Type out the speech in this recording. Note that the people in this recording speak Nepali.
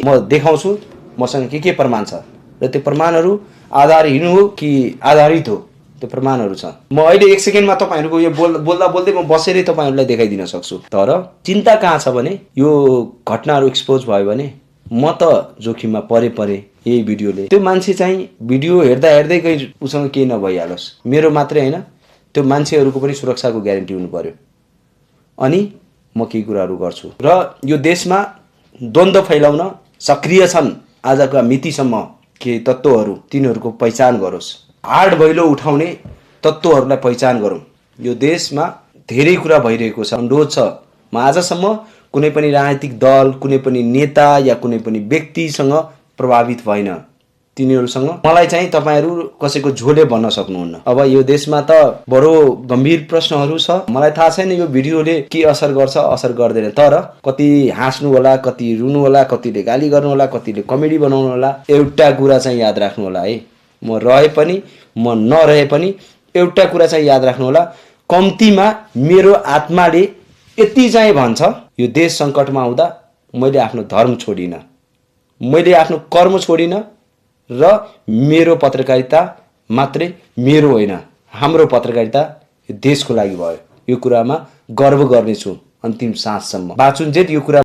म देखाउँछु मसँग के प्रमाण छ र त्यो प्रमाणहरू आधारहीन हो कि आधारित हो त्यो प्रमाणहरू छ। म अहिले 1 सेकेन्डमा तपाईहरुको यो बोल्दा बोल्दै म बसेरै तपाईहरुलाई देखाइदिन सक्छु। तर चिन्ता कहाँ छ भने यो घटनाहरू एक्सपोज भयो भने म त जोखिममा परे यही भिडियोले। त्यो मान्छे चाहिँ भिडियो हेर्दा हेर्दै कहीं उसँग केही नभइहालोस्। मेरो मात्रै हैन त्यो मान्छेहरुको पनि सुरक्षाको ग्यारेन्टी हुनु पर्यो। अनि म केही कुराहरू गर्छु र यो देशमा द्वन्द्व फैलाउन सक्रिय छन् आजका मितिसम्म के तत्त्वहरू तिनीहरूको पहिचान गरोस्। हाड भैलो उठाउने तत्त्वहरूलाई पहिचान गरौँ। यो देशमा धेरै कुरा भइरहेको छ। अनुरोध छ म आजसम्म कुनै पनि राजनीतिक दल कुनै पनि नेता या कुनै पनि व्यक्तिसँग प्रभावित भइन। तिनीहरूसँग मलाई चाहिँ तपाईहरु कसैको झोले भन्न सक्नुहुन्न। अब यो देशमा त बडो गम्भीर प्रश्नहरू छ। मलाई थाहा छैन यो भिडियोले के असर गर्छ असर गर्दैन। तर कति हाँस्नु होला कति रुनु होला कतिले गाली गर्नु होला कतिले कमेडी बनाउनु होला। एउटा कुरा चाहिँ याद राख्नु होला है म रहे पनि म नरहे पनि एउटा कुरा चाहिँ याद राख्नु होला। कम्तीमा मेरो आत्माले यति चाहिँ भन्छ यो देश संकटमा आउँदा मैले आफ्नो धर्म छोडिन मैले आफ्नो कर्म छोडिन र मेरो पत्रकारिता मात्रै मेरो होइन हाम्रो पत्रकारिता यो देशको लागि भयो। यो कुरामा गर्व गर्नेछु अन्तिम साँझसम्म बाँचुन्जेल यो कुरा